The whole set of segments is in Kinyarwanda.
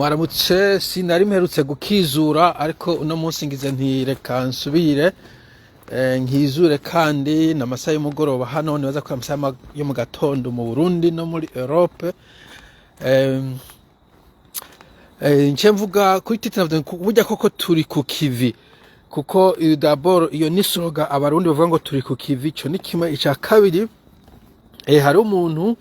Mwaramutse sinari mperutse gukizura ariko uno munsi ngize ntireka nsubire nkizure kandi n'amasaha y'umugoroba hano nibaza ko amasaha yo mu gatondo mu Burundi no muri Europe nce mvuga kuri titre burya koko turi ku kivi kuko d'abord iyo ni slogan abarundi bavuga ngo turi ku kivi cyo ni kimwe icya kabiri hari umuntu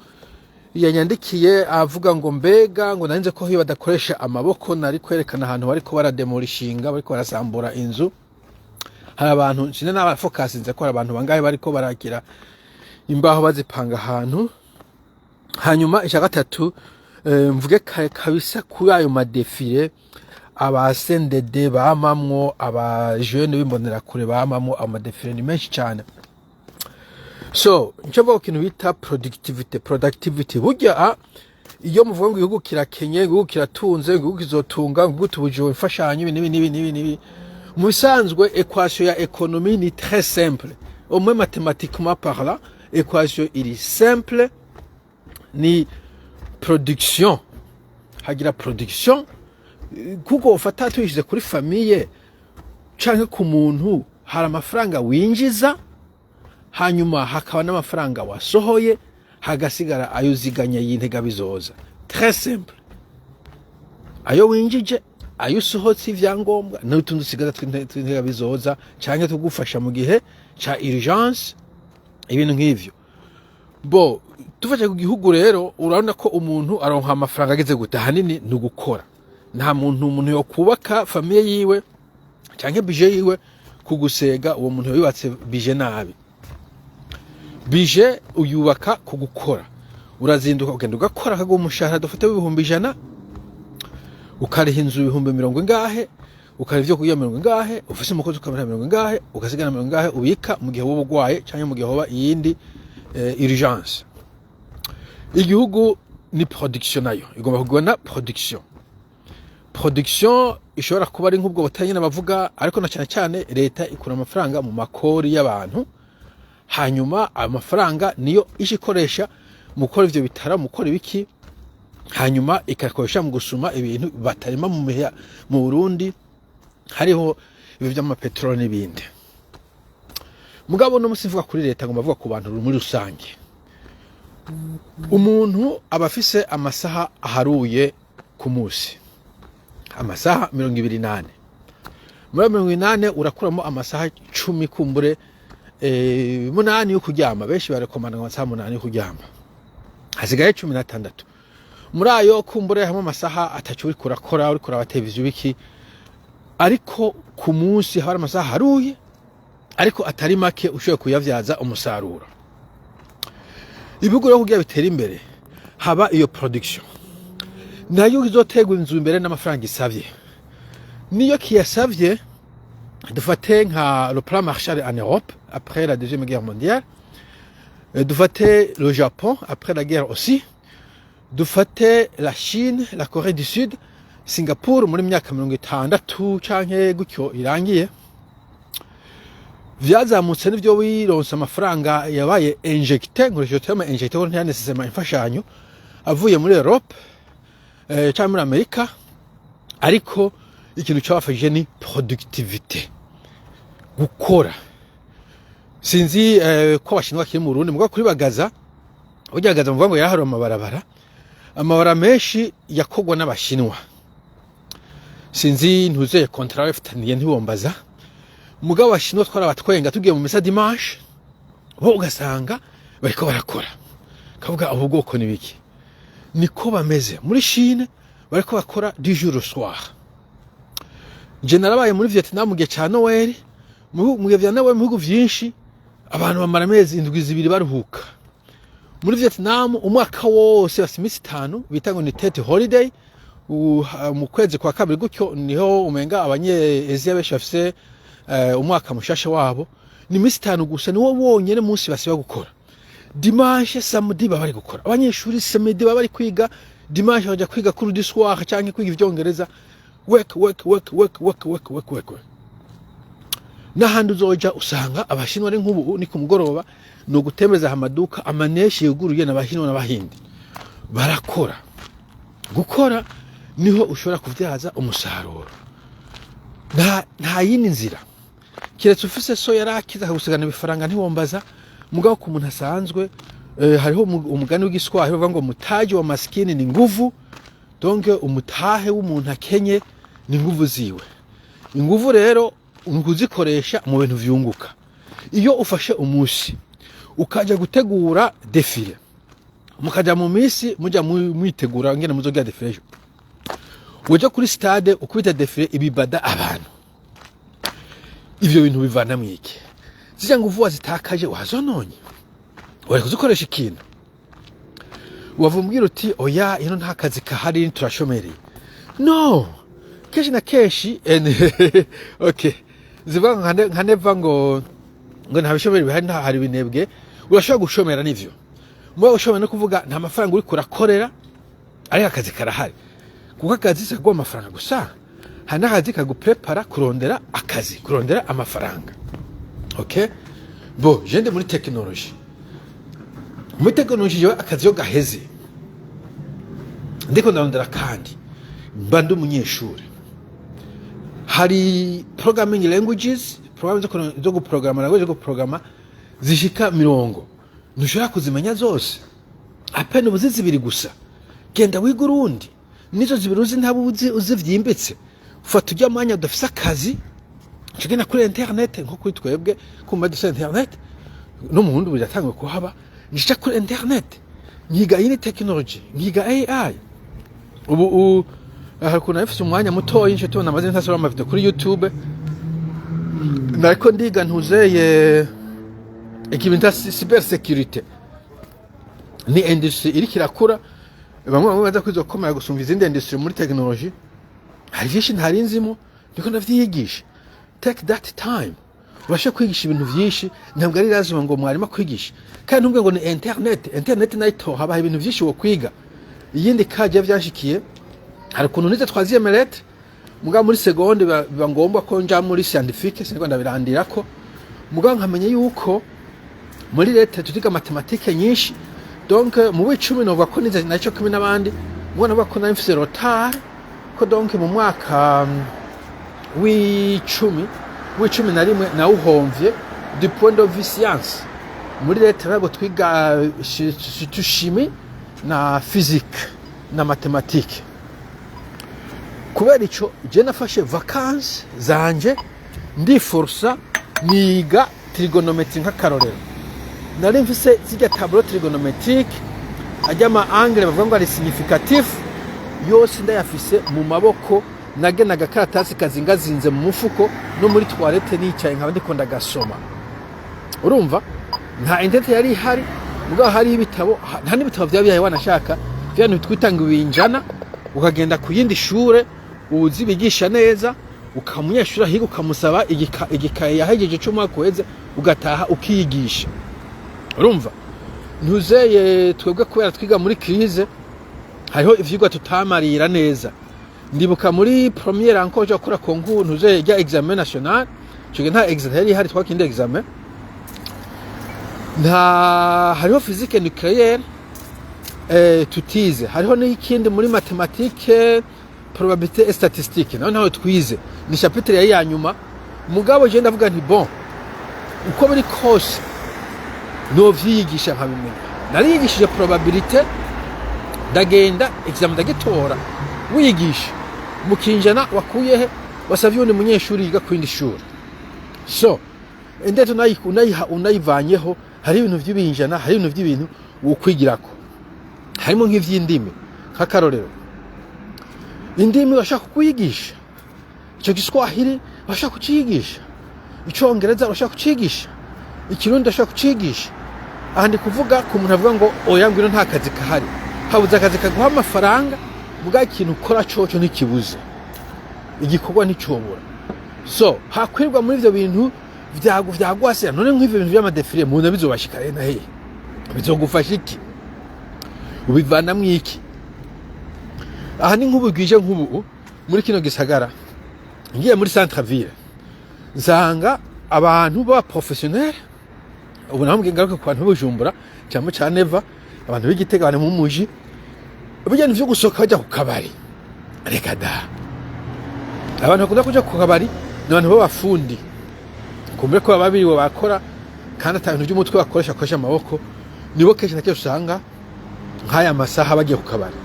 yanyandikiye avuga ngo mbega ngo nanze ko hiyo badakoresha amaboko nari kwerekana ahantu bariko barademolishinga bariko barasambura inzu hari abantu cine n'abafokasinze ko hari abantu bangahe bariko baragira imbaho bazipanga ahantu hanyuma icya gatatu mvuge kabisa kuri ayo madefile aba CNDD bamamwo aba jeune bimbonera kure bamamwo amadefile ni menshi cyane. So nchamba kintu bita productivity burya iyo muvuga ngo igihugu kirakenye igihugu kiratunze igihugu kizotunga igihugu tubujije imfashanyo nibi mu bisanzwe equation ya économie ni très simple au moins mathématiquement parlant equation iri simple ni production hagira production kuko ufata tuyishize kuri famille canke ku muntu hari amafaranga winjiza hanyuma hakaba n'amafaranga wasohoye hagasigara ayo ziganya y'intega bizoza. Très simple. Ayo winjije ayo usohotse ivyangombwa n'utundi usigaza tw'intega bizoza canke tugufasha mu gihe ca urgence ibintu nk'ivyo. Bo tufashe ku gihugu rero urabona ko umuntu aronka amafaranga ageze gute hanini ni gukora. Nta umuntu yo kubaka famille yiwe canke budget yiwe kugusega uwo muntu yubatse budget nabi. Bije uyubaka kugukora urazinduka ugenda ugakora kago umushahara dufate ibihumbi 100 ukariha inzu ibihumbi 70 ngahe ukari ivyo kuya 70 ngahe ufise umukozi ukamera 70 ngahe ukasigana 70 ngahe ubika mu gihe wowe ugwaye cyangwa mu gihe hoba iyindi urgence. Igihugu ni production nayo igomba kugwana production ishobora kuba ari nk'ubwo butanye n'abavuga ariko na cyane leta ikura amafaranga mu makori y'abantu hanyuma amafaranga niyo ishikoresha mukora ivyo bitara mukora ibiki hanyuma ikakoresha mu gusuma ibintu batarima mu Burundi hariho ibyo by'amapetrol n'ibindi. Mugabo no musivuga kuri leta ngo bavuga ku bantu muri rusange. Umuntu abafise amasaha aharuye ku munsi amasaha 28 muri 28 urakuramo amasaha 10 kumbure munani yo kuryama benshi barekomanda amasaha 8 yo kuryama hasigaye 16 muri ayo kumbure hamwe amasaha atacuri kurakora uri kuraba televiziyo biki ariko ku munsi hari amasaha haruye ariko atari make ushoye kuyavyaza umusaruro. Ibihugu rero kugira bitera imbere haba iyo production nayo izotegwa inzu imbere n'amafaranga isavye niyo kiyasavye dufate nka le plan Marshall en Europe après la deuxième guerre mondiale dufate le Japon après la guerre aussi dufate la Chine la Corée du Sud Singapore muri myaka 60 canke gutyo irangiye vyazamutse n'ivyo wironse amafaranga yabaye injecté ngoresho tema injecté ko ntiyane sisema imfashanyo avuye muri Europe cyangwa muri Amerika ariko ikintu cyabafashije ni productivité gukora. Sinzi ko bashinwa kiri mu Burundi muga kuri bagaza ujyagaza muvuga ngo yaraharo amabara menshi yakogwa n'abashinwa sinzi ntuzeye contrat bafitaniye ntibombaza muga bashinwa twarabatwenga tugiye mu misa dimanche bo ugasanga bariko barakora kavuga abo bwoko nibiki niko bameze muri Chine bariko bakora du jour au soir. Je narabaye muri Vietnam mu gihe ca Noel mu gihe vya Noel mu bihugu vyinshi abantu bamara amezi 7 baruhuka. Muri Vietnam umwaka wose basimisi 5 bita ngo ni Tet holiday mu kwezi kwa kabiri gutyo niho umenga abanye-Asia benshi bafise umwaka mushasha wabo ni misi 5 gusa niwo wonyene munsi basiba gukora. Dimanche samedi baba bari gukora abanyeshuri samedi baba bari kwiga dimanche baja kwiga kuri du soir canke kwiga ivyongereza work n'ahandi uzoja usanga abashinwa ari nk'ubu ni ku mugoroba no gutemeza amaduka amaneshi yuguruye n'abashinwa n'abahindi barakora gukora niho ushobora kuvyaza umusaruro. Nta yindi nzira kiretse ufise so yarakiza akagusigana ibifaranga ntiwombaza. Mugabo ku muntu asanzwe hariho umugani w'igiswahili bavuga ngo mutaji wa maskini ni nguvu. Donc umutahe w'umuntu akenye ni nguvu ziwe. Inguvu rero ukuzikoresha mu bintu vyunguka. Iyo ufashe umusi ukaja gutegura defile, mukaja mu misi muja mwitegura ngene muzogira defile, uja kuri stade ukubita defile ibibada abantu, ivyo bintu bivana mwiki? Zija nguvu wazitakaje wazononye, wari kuzikoresha ikintu wavumbwira uti oya ino nta kazi kahari turashomereye. No, keshi na keshi okay, zivuga nka neva ngo ntabishomere bihari, nta hari binebwe. Urashobora gushomera n'ivyo, mwe ushomera no kuvuga nta mafaranga uri kurakorera, ari akazi karahari. Kuko akazi sagwa amafaranga gusa, hari n'akazi kaguprepara kurondera akazi, kurondera amafaranga. Okay, bo jende muri technology. Muri technology yo akazi yo gaheze, ndiko ndarondera kandi mba ndi umunyeshuri. Hari programming languages, programs zo guprograma na zo guprograma zishika 100. Ntushobora kuzimenya zose, apene ubuzi zibiri gusa. Genda wiga urundi, nizo zibiri uzi ntabuzi uzivyimbitse. Ufata ujya mwanya udafise akazi, cugena kuri internet nko kuri twebwe kumba duse internet no mu hundi biratangwe kuhaba. Nisha kuri internet nyiga yini technology, nyiga AI. Ubu hakuna ifise umwanya muto yinshi tubona amaze ntasura amavideo kuri YouTube. Nariko ndiga ntuzeye ikibinta cyber security. Ni industry iri kirakura, bamwe baza kwizokomera gusumva izindi industry muri technology. Hari vyinshi ntarinzimo, ndiko ndavyigisha. Take that time. Urasha kwigisha ibintu vyinshi, ntabwo ari lazima ngo mwarima kwigisha. Kandi nubwo ngo ni internet nayo haba ibintu vyinshi wo kwiga. Iyindi kaje vyashikiye, hari kuntu nize twaziye melete, mugabo muri seconde biba ngombwa ko nja muri scientifique, siniko ndabirandirako. Mugabo nkamenye yuko muri leta tutiga matematike nyinshi. Donc mu w'icumi novuga ko nize naco kimwe n'abandi, mubona bako na mfise retard ko donc mu mwaka w'icumi na rimwe na uhomvye du point de vue science. Muri leta nabo twiga chimie na physique na mathématique. Kubera ico je nafashe vacances zanje ndiforsa niga trigonometrie nk'akarorero. Nari mfise zijya tableau trigonometrique ajyama angle bavuga ngo ari significatif, yose ndayafise mu maboko. Nagenaga karatasi kazingazinze mu mufuko no muri toilette nicaye nkaba ndiko ndagasoma. Urumva nta internet yari ihari, mugabo hari ibitabo, nta n'ibitabo byabiyaye wanashaka byantu twitanga ibinjana. Ukagenda ku yindi shure uzi bigisha neza, ukamunyeshura higa ukamusaba igikaye yahejeje cyo mwaka weze, ugataha ukiyigisha. Urumva ntuzeye twebwe kubera twiga muri crise, hariho ivyigwa tutamarira neza. Ndibuka muri première encore je kora concours ntuzeye ya examen national, cyo nta examen yari hari twakinde examen. Nta hariho physique nucléaire tutize, hariho n'ikindi muri mathématique probabilité et statistique, naho twize ni chapitre yari ya nyuma. Mugabo je ndavuga nti bon, uko biri kose no vyigisha nkabimenya. Narigishije probabilité, ndagenda examen ndagitora. Wigisha mukinjana wakuyehe wasavye undi munyeshuri yiga kwindi shuri. So endeto unayivanyeho, hari ibintu vy'ibinjana, hari ibintu vy'ibintu wokwigirako. Harimo nk'ivy'indimi nk'akarorero. Indimi bashaka kuyigisha, ico Giswahili bashaka kucigisha, Icongereza bashaka kucigisha, Ikirundi bashaka kucigisha. Ahandi kuvuga ku muntu avuga ngo oya ngwino nta kazi kahari, habuze akazi kaguha amafaranga, muga ikintu ukora coco ntikibuze, igikorwa nticobora. So hakwirwa muri ivyo bintu vyagwasira. None nk'ivyo bintu vy'amadefile muntu bizobashika na hehe, bizogufasha iki? Ubivana mwiki? Aha ni nk'ubu bwije nk'ubu muri kino gisagara, ngiye muri centre ville nsanga abantu ba professionnel. Ubu namwe ngaruka ku bantu b'Ubujumbura cyangwa ca Neva, abantu b'Igitega, abantu mu muji, bijyanye vyo gusoka bajya ku kabari. reka da abantu bakunda kuja ku kabari ni abantu b'abafundi kumbe ko babiri bakora kandi ata bintu by'umutwe bakoresha amaboko nibo kenshi na kenshi usanga nk'aya masaha bagiye ku kabari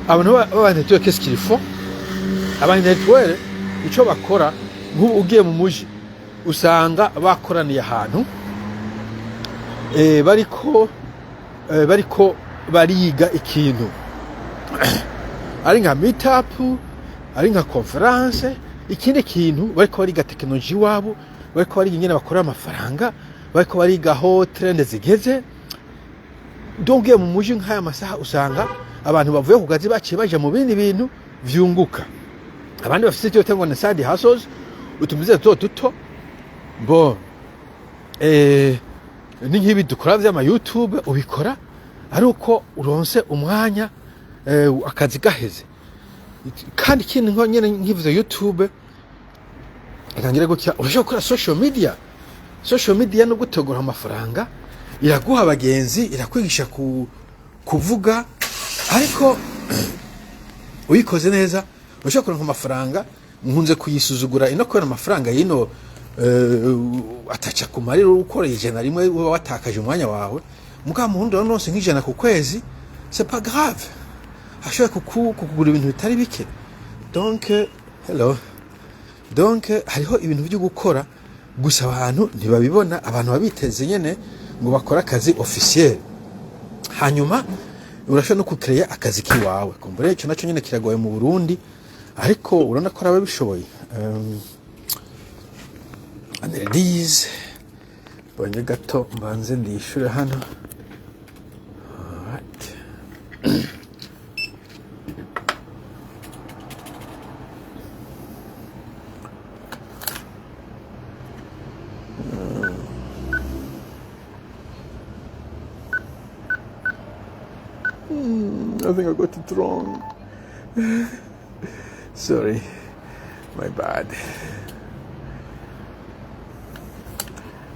abantu b'abantu qu'est-ce qu'il faut abanetwere ico bakora nk'ubu ugiye mu muji usanga bakoraniye ahantu bariko bariga ikintu ari nka meetup ari nka conference ikindi kintu bariko bariga technology wabo bariko bariga ingene bakora amafaranga bariko bariga aho trend zigeze donc mu muji nk'aya masaha usanga abantu bavuye ku kazi baciye baje mu bindi bintu vyunguka abandi bafite icyo tengo na side hustles utumize duto bo ni nk'ibi dukora vy'ama YouTube ubikora ari uko uronse umwanya akazi gaheze kandi ikindi nko nyene nk'ivyo YouTube ikangire gutya urashobora gukora social media no gutegura amafaranga iraguha abagenzi irakwigisha kuvuga ariko uyikoze neza urashobora kuronka amafaranga nkunze kuyisuzugura ino kubera amafaranga yino ataca kumarira ukoreye ijana rimwe uba watakaje umwanya wawe muga muhundo nonse nk'ijana ku kwezi c'est pas grave ashobora kukugura ibintu bitari bike donc hariho ibintu byo gukora gusa abantu ntibabibona abantu babiteze nyene ngo bakora akazi officiel hanyuma urashobora no kucreate akazi kiwawe kumbure ico naco nyene kiragoye mu Burundi ariko urana ko arabe bishoboye Annelise bonye gato mbanze ndishure hano I think I got it wrong. Sorry, my bad.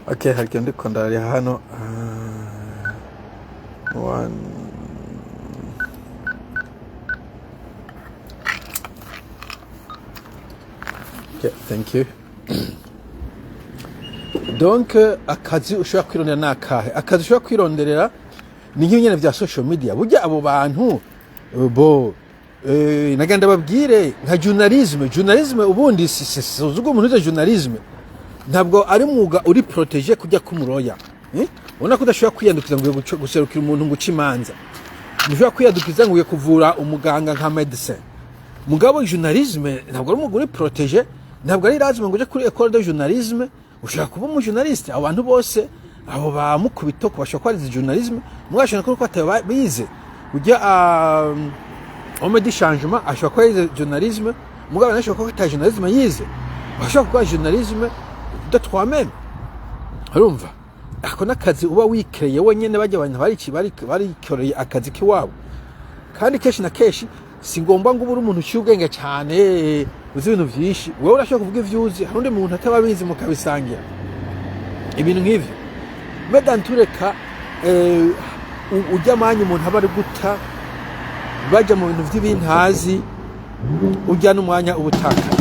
Okay, hariko ndikondari hano one. Okay, thank you. Donc akazi ushobora kwirondera nakahe akazi ushobora kwironderera ni nk'inyene vya social media burya abo bantu bo naganda babwire nka journalisme ubundi sizugo umuntu uze journalisme ntabwo ari mwuga uri protege kujya kumuroya ubona ko udashobora kwiyandukiza ngo guserukira umuntu ngo ucimanza ushobora kwiyandukiza ngo kuvura umuganga nka medecin mugabo journalisme ntabwo ari umwuga uri protege ntabwo ari lazima ngo uje kuri école de journalisme ushaka kuba umu journaliste abantu bose abo bamukubito kubasha kwariza journalisme mwashana ko ataye bize ujya homme de changement ashaka kwariza journalisme mugabo nashaka ko ataye journalisme yize bashaka kwa journalisme de toi-même urumva ako nakazi uba wikreye wenyene bajya abantu bari koreye akazi kiwabo kandi keshi na keshi singomba ngo uburi umuntu cyubwenge cyane uzi ibintu byinshi wewe urashaka kuvuga ivyuzi harundi muntu atababizi mukabisangira ibintu nk'ivyo medantureka ujya manyi umuntu abari guta bajya mu bintu by'ibintazi ujya n'umwanya ubutaka